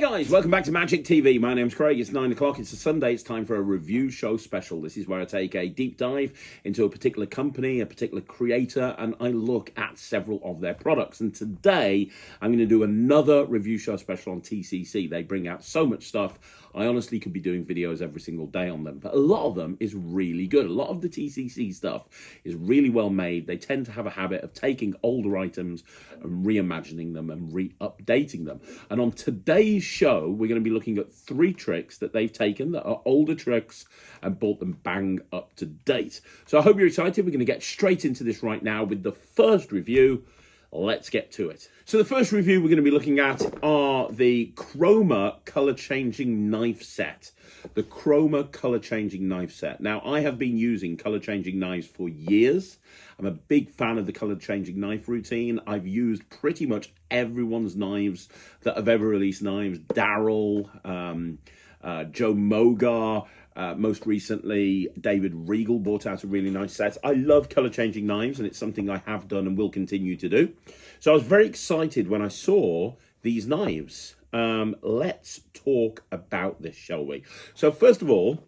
Guys, welcome back to Magic TV. My name's Craig. It's 9 o'clock. It's a Sunday. It's time for a review show special. This is where I take a deep dive into a particular company, a particular creator, and I look at several of their products. And today, I'm going to do another review show special on TCC. They bring out so much stuff. I honestly could be doing videos every single day on them, but a lot of them is really good. A lot of the TCC stuff is really well made. They tend to have a habit of taking older items and reimagining them and re-updating them. And on today's show, we're going to be looking at 3 tricks that they've taken that are older tricks and brought them bang up to date. So I hope you're excited. We're going to get straight into this right now with the first review. Let's get to it. So the first review we're going to be looking at are the Chroma color changing knife set. The Chroma color changing knife set. Now, I have been using color changing knives for years. I'm a big fan of the color changing knife routine. I've used pretty much everyone's knives that have ever released knives. Daryl, Joe Mogar, most recently, David Regal brought out a really nice set. I love color changing knives, and it's something I have done and will continue to do. So I was very excited when I saw these knives. Let's talk about this, shall we? So first of all,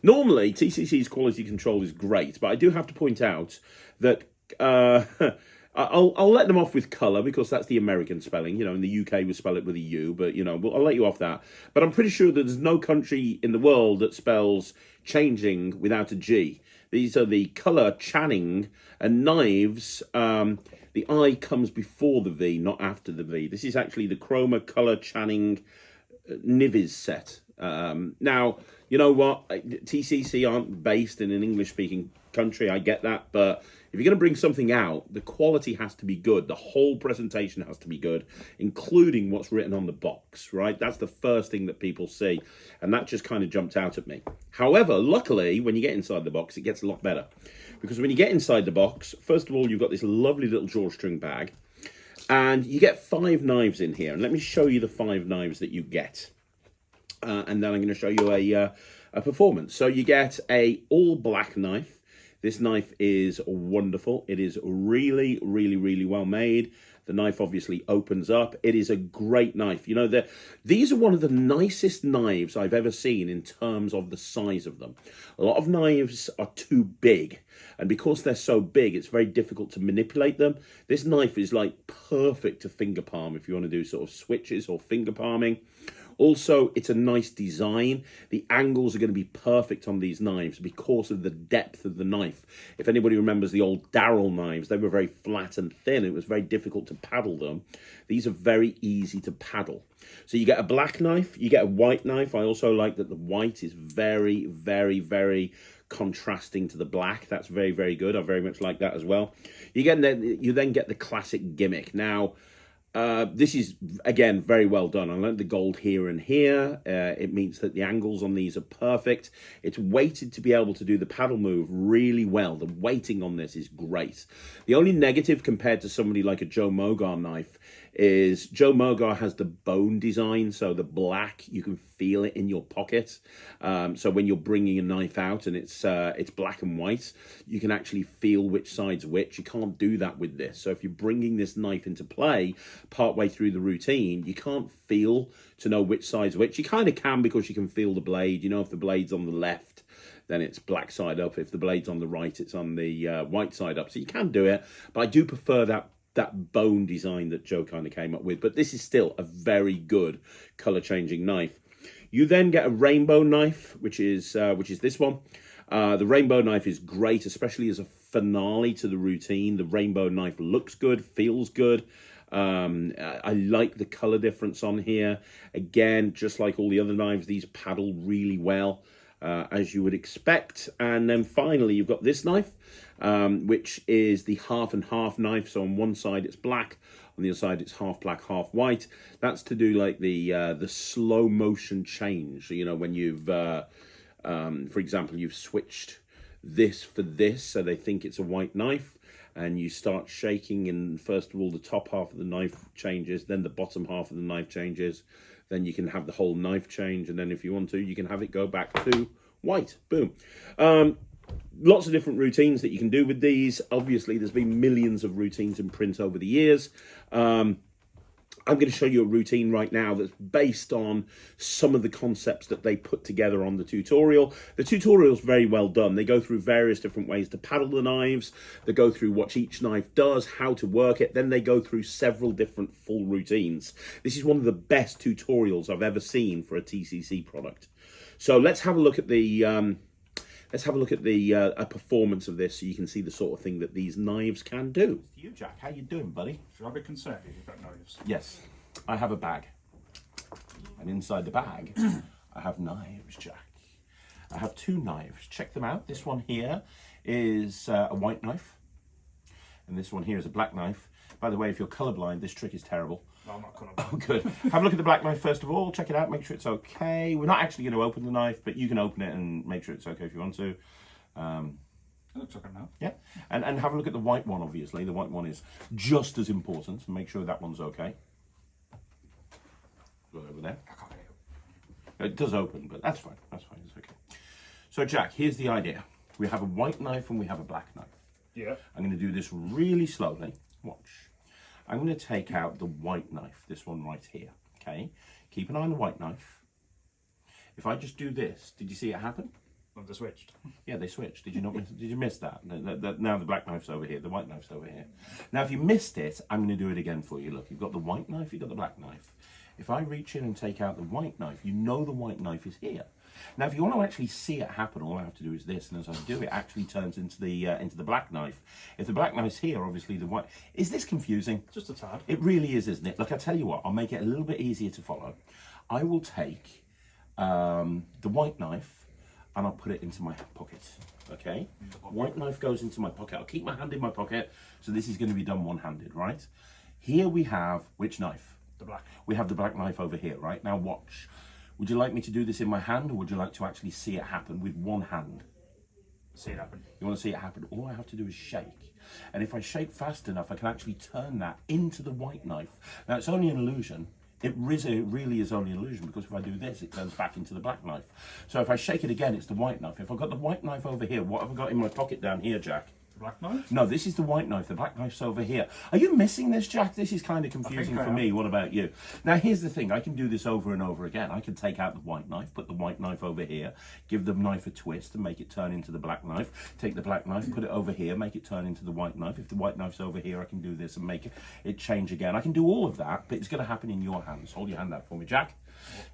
normally TCC's quality control is great, but I do have to point out that I'll let them off with colour because that's the American spelling. You know, in the UK we spell it with a U, but, you know, I'll let you off that. But I'm pretty sure that there's no country in the world that spells changing without a G. These are the colour channing and knives. The I comes before the V, not after the V. This is actually the Chroma colour channing Nivis set. Now, you know what? TCC aren't based in an English-speaking country. I get that, but if you're going to bring something out, the quality has to be good. The whole presentation has to be good, including what's written on the box, right? That's the first thing that people see, and that just kind of jumped out at me. However, luckily, when you get inside the box, it gets a lot better. Because when you get inside the box, first of all, you've got this lovely little drawstring bag, and you get 5 knives in here. And let me show you the 5 knives that you get. And then I'm going to show you a performance. So you get a all black knife. This knife is wonderful. It is really, really, really well made. The knife obviously opens up. It is a great knife. You know, these are one of the nicest knives I've ever seen in terms of the size of them. A lot of knives are too big, and because they're so big, it's very difficult to manipulate them. This knife is like perfect to finger palm if you want to do sort of switches or finger palming. Also, it's a nice design. The angles are going to be perfect on these knives because of the depth of the knife. If anybody remembers the old Daryl knives, they were very flat and thin. It was very difficult to paddle them. These are very easy to paddle. So you get a black knife, you get a white knife. I also like that the white is very, very, very contrasting to the black. That's very, very good. I very much like that as well. You then get the classic gimmick. Now, this is, again, very well done. I like the gold here and here. It means that the angles on these are perfect. It's weighted to be able to do the paddle move really well. The weighting on this is great. The only negative compared to somebody like a Joe Mogar knife is Joe Mogar has the bone design, so the black, you can feel it in your pocket. So when you're bringing a knife out and it's black and white, you can actually feel which side's which. You can't do that with this. So if you're bringing this knife into play partway through the routine, you can't feel to know which side's which. You kind of can because you can feel the blade. You know, if the blade's on the left, then it's black side up. If the blade's on the right, it's on the white side up. So you can do it, but I do prefer that bone design that Joe kind of came up with. But this is still a very good color changing knife. You then get a rainbow knife, which is this one. The rainbow knife is great, especially as a finale to the routine. The rainbow knife looks good, feels good. I like the color difference on here. Again, just like all the other knives, these paddle really well, as you would expect. And then finally, you've got this knife, which is the half and half knife. So on one side it's black, on the other side it's half black, half white. That's to do like the slow motion change. You know, when you've, for example, you've switched this for this, so they think it's a white knife, and you start shaking, and first of all the top half of the knife changes, then the bottom half of the knife changes, then you can have the whole knife change, and then if you want to, you can have it go back to white. Boom. Lots of different routines that you can do with these. Obviously, there's been millions of routines in print over the years. I'm going to show you a routine right now that's based on some of the concepts that they put together on the tutorial. The tutorial is very well done. They go through various different ways to paddle the knives. They go through what each knife does, how to work it. Then they go through several different full routines. This is one of the best tutorials I've ever seen for a TCC product. So let's have a look at the a performance of this so you can see the sort of thing that these knives can do. You, Jack, how you doing, buddy? Should I be concerned if you've got knives? Yes, I have a bag. And inside the bag, I have knives, Jack. I have 2 knives. Check them out. This one here is a white knife. And this one here is a black knife. By the way, if you're colorblind, this trick is terrible. No, I'm not colorblind. Oh, good. Have a look at the black knife first of all. Check it out. Make sure it's okay. We're not actually going to open the knife, but you can open it and make sure it's okay if you want to. It looks like a knife. Yeah. And have a look at the white one, obviously. The white one is just as important. So make sure that one's okay. Go over there. I can't get it. It does open, but that's fine. That's fine. It's okay. So, Jack, here's the idea. We have a white knife and we have a black knife. Yeah. I'm going to do this really slowly. Watch. I'm going to take out the white knife, this one right here, okay? Keep an eye on the white knife. If I just do this, did you see it happen? Well, they switched. Yeah, they switched. Did you not miss, did you miss that? Now the black knife's over here, the white knife's over here. Now, if you missed it, I'm going to do it again for you. Look, you've got the white knife, you've got the black knife. If I reach in and take out the white knife, you know the white knife is here. Now, if you want to actually see it happen, all I have to do is this, and as I do, it actually turns into the black knife. If the black knife's here, obviously the white. Is this confusing? Just a tad. It really is, isn't it? Look, I tell you what, I'll make it a little bit easier to follow. I will take the white knife and I'll put it into my pocket. Okay, white knife goes into my pocket. I'll keep my hand in my pocket, so this is going to be done one-handed, right? Here we have which knife? The black. We have the black knife over here, right? Now watch. Would you like me to do this in my hand, or would you like to actually see it happen with one hand? See it happen. You want to see it happen? All I have to do is shake. And if I shake fast enough, I can actually turn that into the white knife. Now, it's only an illusion. It really is only an illusion, because if I do this, it turns back into the black knife. So if I shake it again, it's the white knife. If I've got the white knife over here, what have I got in my pocket down here, Jack? The black knife? No, this is the white knife. The black knife's over here. Are you missing this, Jack? This is kind of confusing for me. What about you? Now, here's the thing. I can do this over and over again. I can take out the white knife, put the white knife over here, give the knife a twist and make it turn into the black knife. Take the black knife, put it over here, make it turn into the white knife. If the white knife's over here, I can do this and make it change again. I can do all of that, but it's going to happen in your hands. Hold your hand out for me, Jack.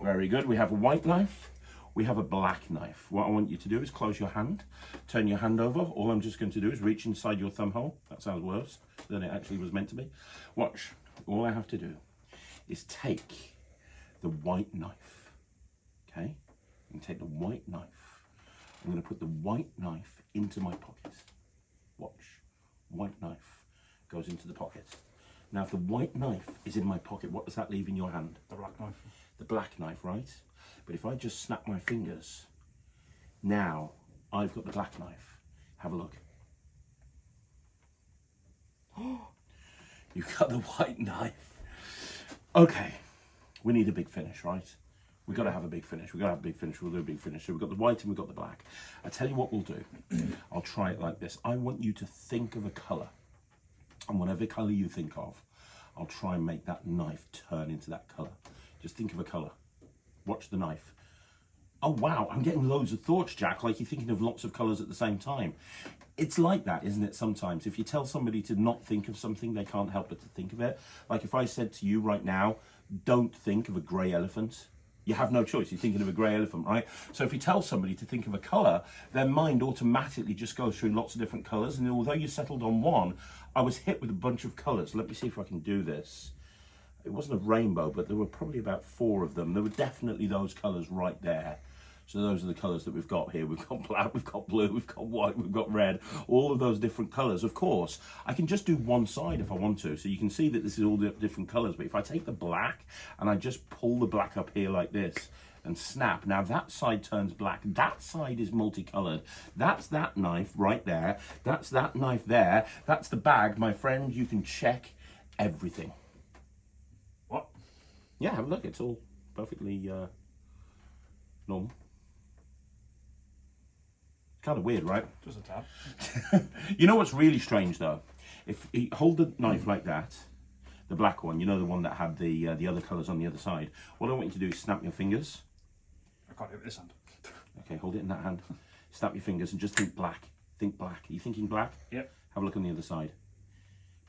Very good. We have a white knife. We have a black knife. What I want you to do is close your hand, turn your hand over. All I'm just going to do is reach inside your thumb hole. That sounds worse than it actually was meant to be. Watch. All I have to do is take the white knife, okay? And take the white knife. I'm going to put the white knife into my pocket. Watch. White knife goes into the pocket. Now, if the white knife is in my pocket, what does that leave in your hand? The black knife. The black knife, right? But if I just snap my fingers, now I've got the black knife. Have a look. You've got the white knife. Okay, we need a big finish, right? We've got to have a big finish. We've got to have a big finish. We'll do a big finish. So we've got the white and we've got the black. I tell you what we'll do. I'll try it like this. I want you to think of a colour. And whatever colour you think of, I'll try and make that knife turn into that colour. Just think of a colour. Watch the knife. Oh wow, I'm getting loads of thoughts, Jack, like you're thinking of lots of colours at the same time. It's like that, isn't it, sometimes? If you tell somebody to not think of something, they can't help but to think of it. Like if I said to you right now, don't think of a grey elephant, you have no choice. You're thinking of a grey elephant, right? So if you tell somebody to think of a colour, their mind automatically just goes through lots of different colours. And although you settled on one, I was hit with a bunch of colours. Let me see if I can do this. It wasn't a rainbow, but there were probably about 4 of them. There were definitely those colours right there. So those are the colours that we've got here. We've got black, we've got blue, we've got white, we've got red, all of those different colours. Of course, I can just do one side if I want to. So you can see that this is all the different colours. But if I take the black and I just pull the black up here like this and snap, now that side turns black. That side is multicoloured. That's that knife right there. That's that knife there. That's the bag. My friend, you can check everything. What? Yeah, have a look. It's all perfectly normal. Kind of weird, right? Just a tad. You know what's really strange though? If you hold the knife like that, the black one, you know, the one that had the other colours on the other side. What I want you to do is snap your fingers. I can't do it with this hand. Okay, hold it in that hand. Snap your fingers and just think black. Think black. Are you thinking black? Yep. Have a look on the other side.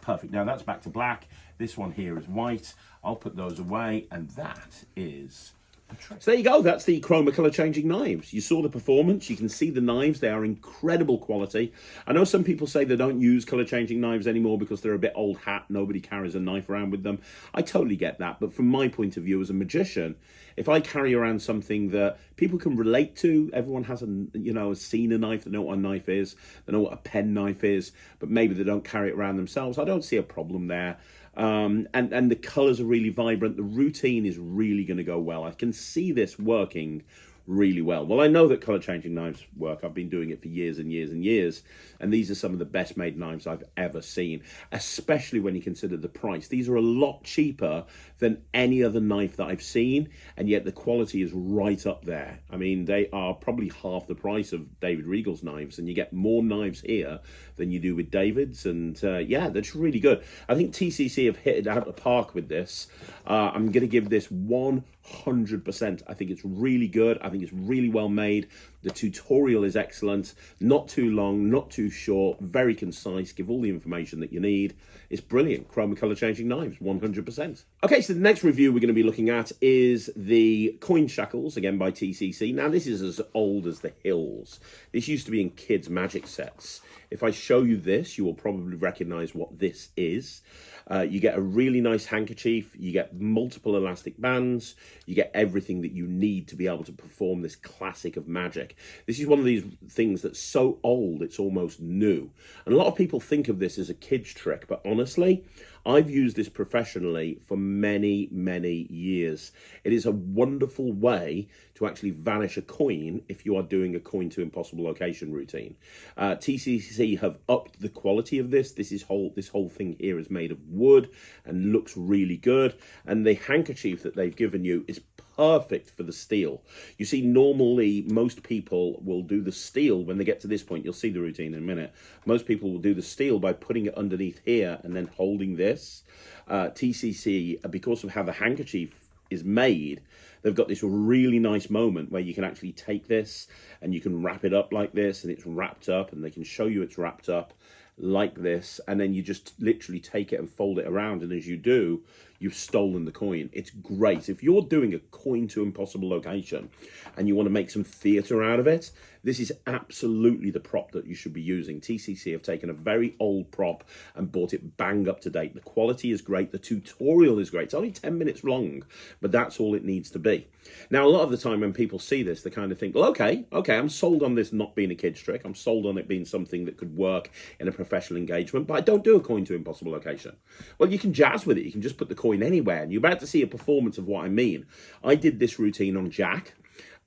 Perfect. Now that's back to black. This one here is white. I'll put those away, and that is a trick. So there you go. That's the Chroma color changing knives. You saw the performance. You can see the knives. They are incredible quality. I know some people say they don't use color changing knives anymore because they're a bit old hat. Nobody carries a knife around with them. I totally get that. But from my point of view as a magician, if I carry around something that people can relate to, everyone has has seen a knife, they know what a knife is, they know what a pen knife is, but maybe they don't carry it around themselves. I don't see a problem there. And the colours are really vibrant. The routine is really going to go well. I can see this working really well. Well, I know that colour changing knives work. I've been doing it for years and years and years, and these are some of the best made knives I've ever seen, especially when you consider the price. These are a lot cheaper than any other knife that I've seen, and yet the quality is right up there. I mean, they are probably half the price of David Regal's knives, and you get more knives here than you do with David's, and yeah, that's really good. I think TCC have hit it out of the park with this. I'm going to give this 100%. I think it's really good. I think it's really well made. The tutorial is excellent. Not too long, not too short, very concise, give all the information that you need. It's brilliant. Chroma color changing knives, 100%. Okay, so the next review we're going to be looking at is the coin shackles, again by TCC. Now, this is as old as the hills. This used to be in kids' magic sets. If I show you this, you will probably recognize what this is. You get a really nice handkerchief, you get multiple elastic bands, you get everything that you need to be able to perform this classic of magic. This is one of these things that's so old, it's almost new. And a lot of people think of this as a kid's trick, but honestly, I've used this professionally for many, many years. It is a wonderful way to actually vanish a coin if you are doing a coin to impossible location routine. TCC have upped the quality of this. This whole thing here is made of wood and looks really good. And the handkerchief that they've given you is perfect for the steel. You see, normally most people will do the steel when they get to this point. You'll see the routine in a minute. Most people will do the steel by putting it underneath here and then holding this. TCC, because of how the handkerchief is made, they've got this really nice moment where you can actually take this and you can wrap it up like this, and it's wrapped up, and they can show you it's wrapped up like this, and then you just literally take it and fold it around, and as you do, you've stolen the coin. It's great. If you're doing a coin to impossible location and you want to make some theatre out of it, this is absolutely the prop that you should be using. TCC have taken a very old prop and brought it bang up to date. The quality is great. The tutorial is great. It's only 10 minutes long, but that's all it needs to be. Now, a lot of the time when people see this, they kind of think, well, okay, I'm sold on this not being a kid's trick. I'm sold on it being something that could work in a professional engagement, but I don't do a coin to impossible location. Well, you can jazz with it. You can just put the coin anywhere, and you're about to see a performance of what I mean. I did this routine on Jack,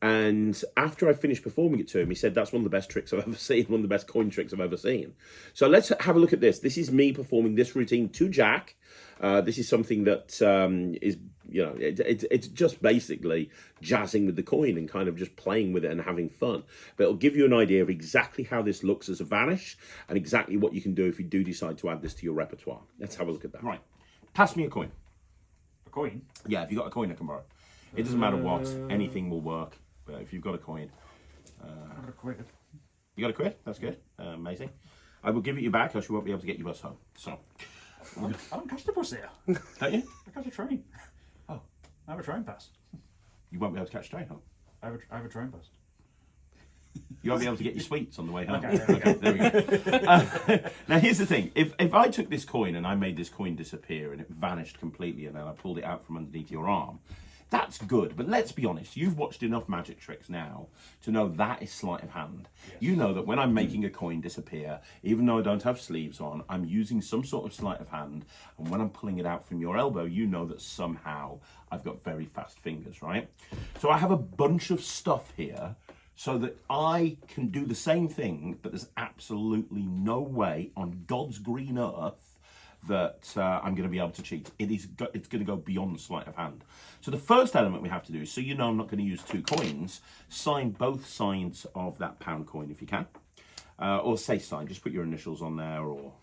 and after I finished performing it to him, he said, that's one of the best tricks I've ever seen, one of the best coin tricks I've ever seen. So let's have a look at this. This is me performing this routine to Jack. This is something that is, it's just basically jazzing with the coin and kind of just playing with it and having fun. But it'll give you an idea of exactly how this looks as a vanish and exactly what you can do if you do decide to add this to your repertoire. Let's have a look at that. Right. Pass me a coin. A coin? Yeah, if you've got a coin I can borrow. It doesn't matter what, anything will work. But if you've got a coin. I've got a quid. You got a quid? That's good. Amazing. I will give it you back, else you won't be able to get your bus home. So. I don't catch the bus here. Don't you? I catch a train. Oh. I have a train pass. You won't be able to catch a train home? I have a train pass. You won't be able to get your sweets on the way home. Okay, there we go. Now, here's the thing. If I took this coin and I made this coin disappear and it vanished completely and then I pulled it out from underneath your arm, that's good. But let's be honest. You've watched enough magic tricks now to know that is sleight of hand. Yes. You know that when I'm making a coin disappear, even though I don't have sleeves on, I'm using some sort of sleight of hand. And when I'm pulling it out from your elbow, you know that somehow I've got very fast fingers, right? So I have a bunch of stuff here so that I can do the same thing, but there's absolutely no way on God's green earth that I'm going to be able to cheat. It's going to go beyond sleight of hand. So the first element we have to do, so you know I'm not going to use two coins, sign both sides of that pound coin if you can. Or say sign, just put your initials on there, or,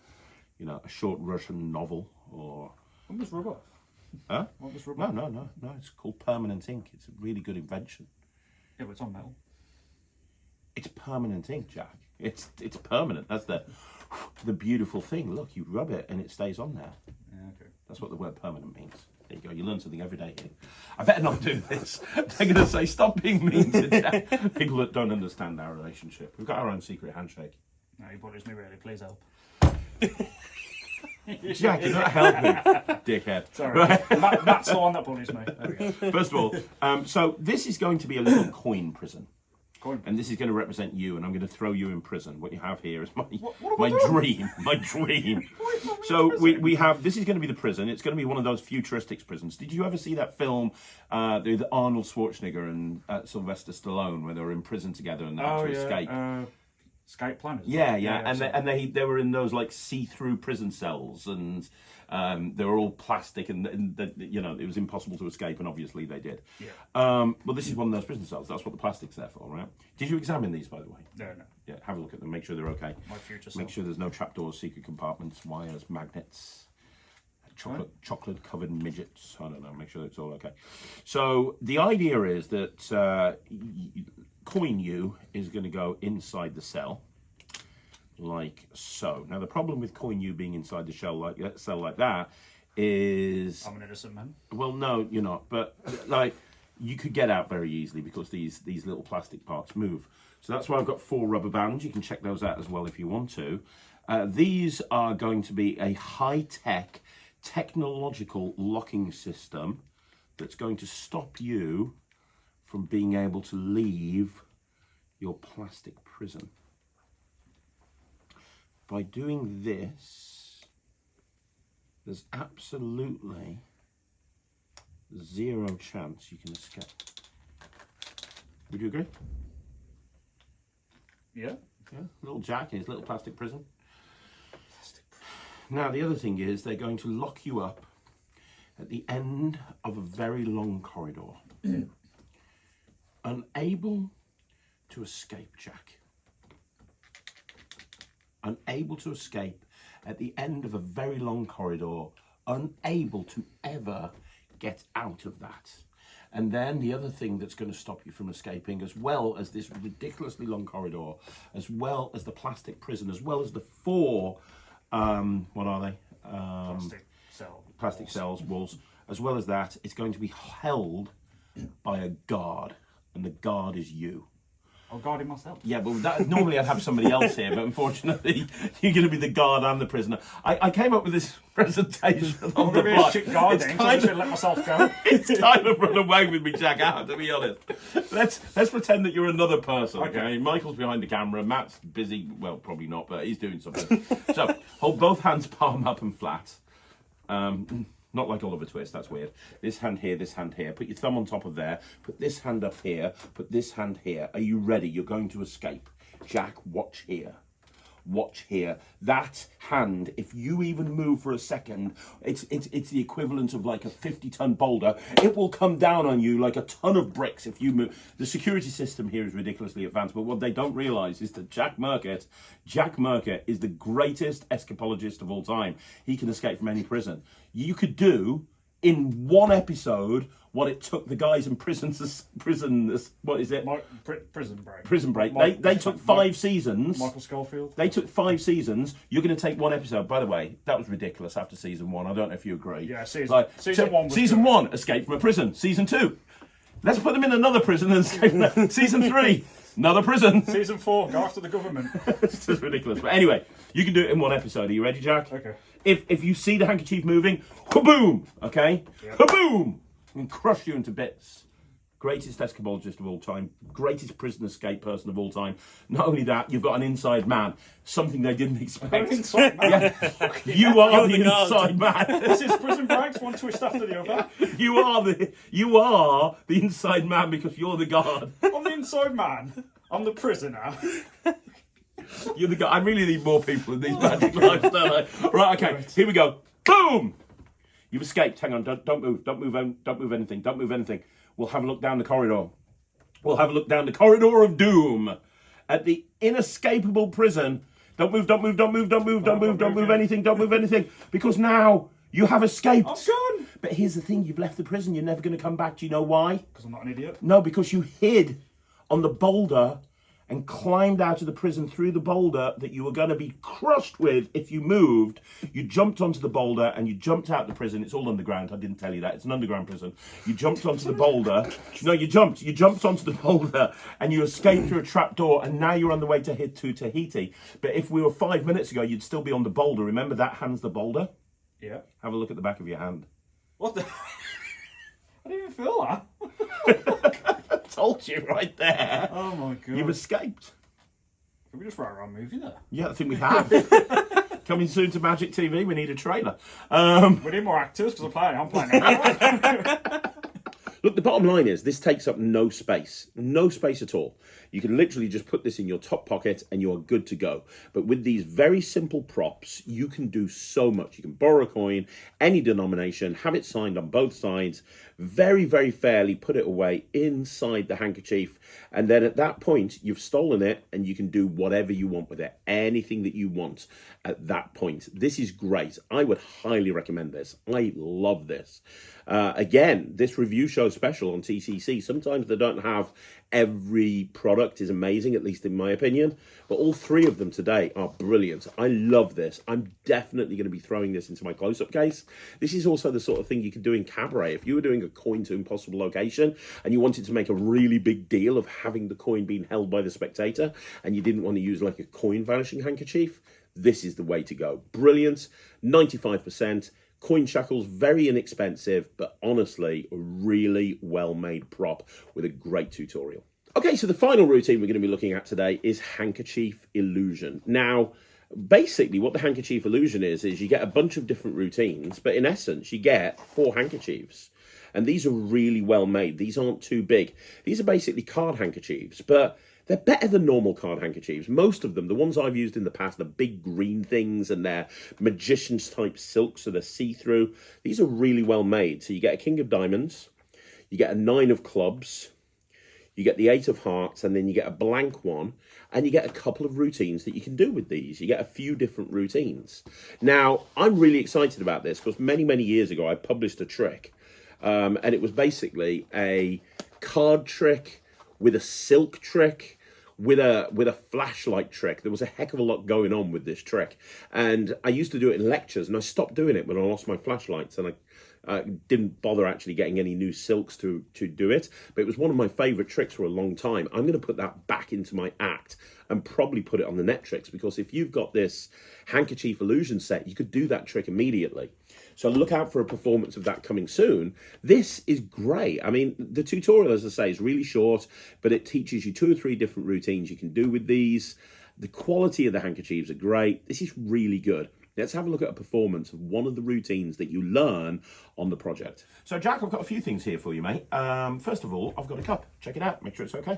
a short Russian novel, or What was rubber? Huh? What was rubber? No. It's called permanent ink. It's a really good invention. Yeah, but it's on metal. It's permanent ink, Jack. It's permanent. That's the beautiful thing. Look, you rub it and it stays on there. Yeah, okay. That's what the word permanent means. There you go. You learn something every day here. I better not do this. They're going to say, stop being mean to Jack. People that don't understand our relationship. We've got our own secret handshake. No, you bullies me really. Please help. Jack, you're not helping, dickhead. Sorry. Right. That's the one that bullies me. There we go. First of all, so this is going to be a little coin prison. Coin. And this is going to represent you, and I'm going to throw you in prison. What you have here is What my have I done? dream, my dream. So we have, this is going to be the prison. It's going to be one of those futuristic prisons. Did you ever see that film with Arnold Schwarzenegger and Sylvester Stallone, where they were in prison together and they had to escape? Escape plan. Yeah. And they were in those like see-through prison cells, and they were all plastic, and it was impossible to escape, and obviously they did. Yeah. Well, this is one of those prison cells. That's what the plastic's there for, right? Did you examine these, by the way? No. Yeah, have a look at them. Make sure they're okay. My future Make self. sure there's no trapdoors, secret compartments, wires, magnets, chocolate-covered midgets. I don't know. Make sure it's all okay. So the idea is that Coin U is going to go inside the cell, like so. Now the problem with Coin U being inside the cell like that is, I'm an innocent man. well, no, you're not. But like, you could get out very easily because these little plastic parts move. So that's why I've got 4 rubber bands. You can check those out as well if you want to. These are going to be a high-tech, technological locking system that's going to stop you from being able to leave your plastic prison. By doing this, there's absolutely 0 chance you can escape. Would you agree? Yeah. Yeah, little Jack in his little plastic prison. Now, the other thing is they're going to lock you up at the end of a very long corridor. Unable to escape, Jack. Unable to escape at the end of a very long corridor. Unable to ever get out of that. And then the other thing that's going to stop you from escaping, as well as this ridiculously long corridor, as well as the plastic prison, as well as the 4, what are they? Plastic cells, walls. As well as that, it's going to be held by a guard, and the guard is you. I'll guard him myself. Yeah, but normally I'd have somebody else here, but unfortunately you're going to be the guard and the prisoner. I came up with this presentation on the fly. Shit guard then, so I'm just going to let myself go. It's kind of run away with me, Jack, I have to be honest. Let's pretend that you're another person, okay? Michael's behind the camera, Matt's busy, well, probably not, but he's doing something. So, hold both hands palm up and flat. Not like Oliver Twist, that's weird. This hand here, this hand here. Put your thumb on top of there. Put this hand up here. Put this hand here. Are you ready? You're going to escape. Jack, watch here. Watch here. That hand, if you even move for a second, it's the equivalent of like a 50-ton boulder. It will come down on you like a ton of bricks if you move. The security system here is ridiculously advanced, but what they don't realise is that Jack Murcutt is the greatest escapologist of all time. He can escape from any prison. You could do in one episode what it took the guys in prison, what is it? Prison Break. Prison Break. They took 5 seasons. Michael Schofield. They took 5 seasons. You're going to take 1 episode. By the way, that was ridiculous after season 1. I don't know if you agree. Yeah, season 1 was Season good. 1, escape from a prison. Season 2, let's put them in another prison and escape from that. Season 3, another prison. Season 4, go after the government. It's just ridiculous. But anyway, you can do it in 1 episode. Are you ready, Jack? Okay. If you see the handkerchief moving, kaboom, okay? Yeah. Kaboom! And crush you into bits. Greatest escapologist of all time. Greatest prison escape person of all time. Not only that, you've got an inside man. Something they didn't expect. Inside man. Yeah. You are the inside man. This is Prison Breaks, one twist after the other. You are the inside man because you're the guard. I'm the inside man. I'm the prisoner. You're the guy. I really need more people in these magic lives, don't I? Right, okay. Here we go. Boom! You've escaped. Hang on. Don't move. Don't move anything. Don't move anything. We'll have a look down the corridor. We'll have a look down the corridor of doom at the inescapable prison. Don't move. Don't move. Don't move. Don't move. Don't move. Don't move anything. Don't move anything. Because now You have escaped. I'm gone. But here's the thing, you've left the prison. You're never going to come back. Do you know why? Because I'm not an idiot. No, because you hid on the boulder and climbed out of the prison through the boulder that you were going to be crushed with if you moved. You jumped onto the boulder and you jumped out the prison. It's all underground. I didn't tell you that. It's an underground prison. You jumped onto the boulder. No, you jumped. You jumped onto the boulder and you escaped through a trap door, and now you're on the way to Tahiti. But if we were 5 minutes ago, you'd still be on the boulder. Remember that hand's the boulder? Yeah. Have a look at the back of your hand. What the? I didn't even feel that. I told you right there. Oh my god. You've escaped. Can we just write our own movie there? Yeah, I think we have. Coming soon to Magic TV. We need a trailer. We need more actors because I'm playing everyone. Look, the bottom line is this takes up no space at all. You can literally just put this in your top pocket and you're good to go. But with these very simple props, you can do so much. You can borrow a coin, any denomination, have it signed on both sides, very, very fairly put it away inside the handkerchief. And then at that point, you've stolen it and you can do whatever you want with it. Anything that you want at that point. This is great. I would highly recommend this. I love this. Again, this review show special on TCC. Sometimes they don't have every product is amazing, at least in my opinion. But all three of them today are brilliant. I love this. I'm definitely going to be throwing this into my close-up case. This is also the sort of thing you could do in cabaret. If you were doing a coin to impossible location and you wanted to make a really big deal of having the coin being held by the spectator and you didn't want to use like a coin vanishing handkerchief, this is the way to go. Brilliant. 95%. Coin Shackles, very inexpensive, but honestly, a really well-made prop with a great tutorial. Okay, so the final routine we're going to be looking at today is handkerchief illusion. Now, basically what the handkerchief illusion is you get a bunch of different routines, but in essence, you get 4 handkerchiefs. And these are really well made. These aren't too big. These are basically card handkerchiefs, but they're better than normal card handkerchiefs. Most of them, the ones I've used in the past, the big green things and they're magician's type silk, so they're see-through. These are really well made. So you get a king of diamonds, you get a 9 of clubs, you get the 8 of hearts, and then you get a blank one, and you get a couple of routines that you can do with these. You get a few different routines. Now, I'm really excited about this because many, many years ago, I published a trick, and it was basically a card trick with a silk trick, with a flashlight trick. There was a heck of a lot going on with this trick. And I used to do it in lectures, and I stopped doing it when I lost my flashlights, and I didn't bother actually getting any new silks to do it. But it was one of my favourite tricks for a long time. I'm going to put that back into my act and probably put it on the Netrix, because if you've got this handkerchief illusion set, you could do that trick immediately. So look out for a performance of that coming soon. This is great. I mean, the tutorial, as I say, is really short, but it teaches you 2 or 3 different routines you can do with these. The quality of the handkerchiefs are great. This is really good. Let's have a look at a performance of one of the routines that you learn on the project. So, Jack, I've got a few things here for you, mate. First of all, I've got a cup. Check it out. Make sure it's okay.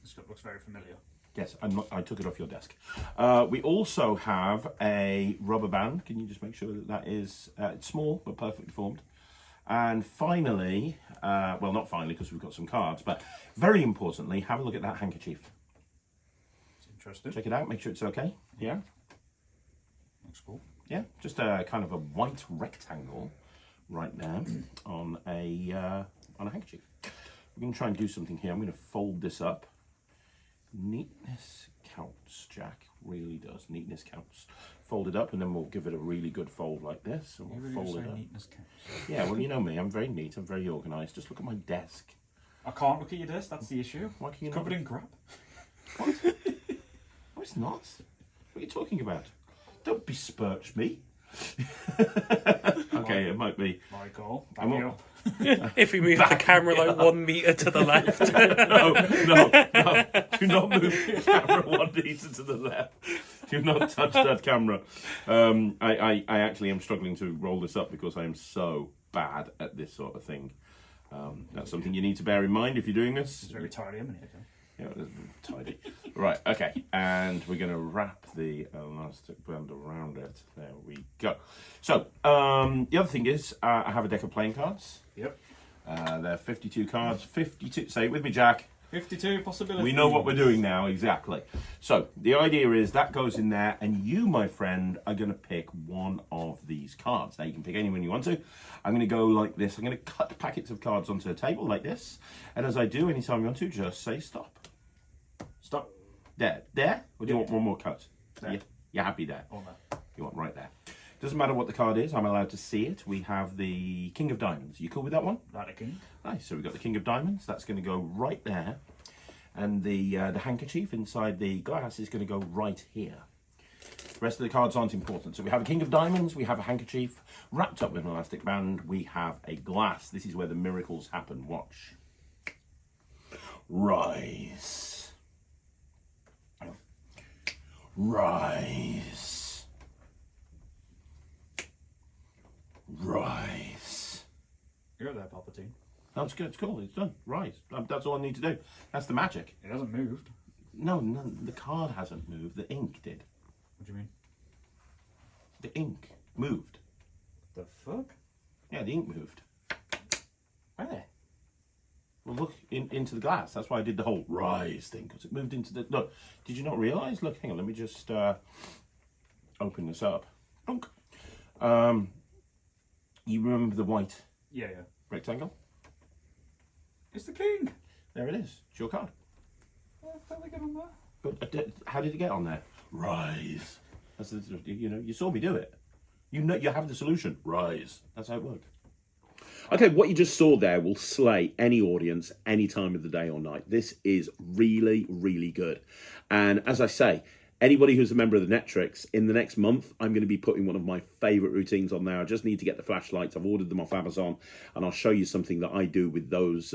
This cup looks very familiar. Yes, I took it off your desk. We also have a rubber band. Can you just make sure that that is it's small but perfectly formed? And finally, well, not finally because we've got some cards, but very importantly, have a look at that handkerchief. It's interesting. Check it out. Make sure it's okay. Yeah. Looks cool. Yeah, just a kind of a white rectangle right there on a handkerchief. We're going to try and do something here. I'm going to fold this up. Neatness counts, Jack. Really does. Neatness counts. Fold it up, and then we'll give it a really good fold like this, and we'll fold it up. Neatness counts. Yeah, well, you know me. I'm very neat. I'm very organised. Just look at my desk. I can't look at your desk. That's the issue. Why can you It's not? covered in crap. What? No, it's not. What are you talking about? Don't besmirch me. Okay, it might be. Michael, I'm back on- up. If we move the camera like 1 metre to the left. No. Do not move the camera 1 metre to the left. Do not touch that camera. I actually am struggling to roll this up because I am so bad at this sort of thing. That's something you need to bear in mind if you're doing this. It's very tidy, isn't it? Yeah, it's tidy. Right, okay. And we're going to wrap the elastic band around it. There we go. So, the other thing is, I have a deck of playing cards. Yep. There are 52 cards. 52. Say it with me, Jack. 52 possibilities. We know what we're doing now, exactly. So, the idea is that goes in there, and you, my friend, are going to pick one of these cards. Now, you can pick any one you want to. I'm going to go like this. I'm going to cut packets of cards onto a table like this. And as I do, anytime you want to, just say stop. Stop. There. There? Or do you want one more cut? There. You're happy there? Oh, no. You want right there. Doesn't matter what the card is, I'm allowed to see it. We have the King of Diamonds. You cool with that one? That a king. Nice. So we've got the King of Diamonds. That's going to go right there. And the handkerchief inside the glass is going to go right here. The rest of the cards aren't important. So we have a King of Diamonds, we have a handkerchief wrapped up with an elastic band, we have a glass. This is where the miracles happen. Watch. Rise. Rise. Rise. You're there, Palpatine. That's good. It's cool. It's done. Rise. That's all I need to do. That's the magic. It hasn't moved. No, the card hasn't moved. The ink did. What do you mean? The ink moved. The fuck? Yeah, the ink moved. Where? Well, look into the glass. That's why I did the whole rise thing, because it moved into the... Look, did you not realise? Look, hang on. Let me just open this up. Plunk. You remember the white Yeah. rectangle? It's the king. There it is. It's your card. How did they get on there? But how did it get on there? Rise. That's the, you saw me do it. You have the solution. Rise. That's how it worked. Okay, what you just saw there will slay any audience, any time of the day or night. This is really, really good. And as I say, anybody who's a member of the Netrix, in the next month, I'm going to be putting one of my favourite routines on there. I just need to get the flashlights. I've ordered them off Amazon, and I'll show you something that I do with those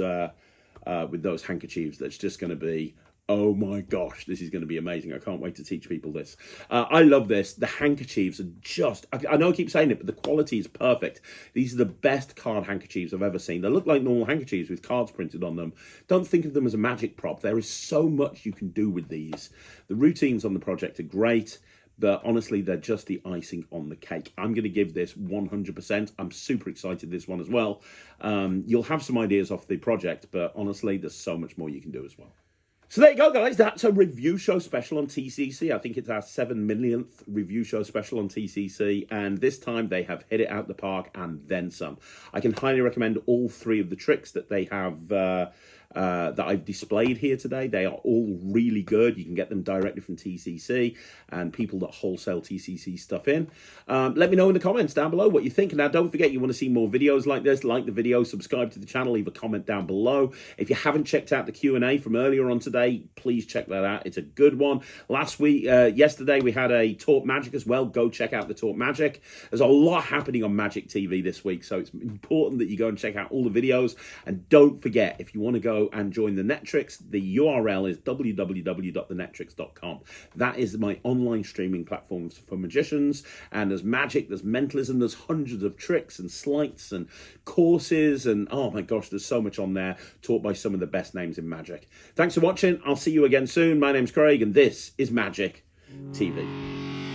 handkerchiefs that's just going to be, oh my gosh, this is going to be amazing. I can't wait to teach people this. I love this. The handkerchiefs are just, I know I keep saying it, but the quality is perfect. These are the best card handkerchiefs I've ever seen. They look like normal handkerchiefs with cards printed on them. Don't think of them as a magic prop. There is so much you can do with these. The routines on the project are great, but honestly, they're just the icing on the cake. I'm going to give this 100%. I'm super excited this one as well. You'll have some ideas off the project, but honestly, there's so much more you can do as well. So there you go, guys. That's a review show special on TCC. I think it's our 7 millionth review show special on TCC. And this time they have hit it out the park and then some. I can highly recommend all 3 of the tricks that they have that I've displayed here today. They are all really good. You can get them directly from TCC and people that wholesale TCC stuff in. Let me know in the comments down below what you think. Now, don't forget, you want to see more videos like this, like the video, subscribe to the channel, leave a comment down below. If you haven't checked out the Q&A from earlier on today, please check that out. It's a good one. Yesterday, we had a Talk Magic as well. Go check out the Talk Magic. There's a lot happening on Magic TV this week, so it's important that you go and check out all the videos. And don't forget, if you want to go and join the Netrix, the URL is www.thenetrix.com. That is my online streaming platform for magicians, and there's magic, there's mentalism, there's hundreds of tricks and sleights and courses, and oh my gosh, there's so much on there, taught by some of the best names in magic. Thanks for watching. I'll see you again soon. My name's Craig, and this is Magic TV.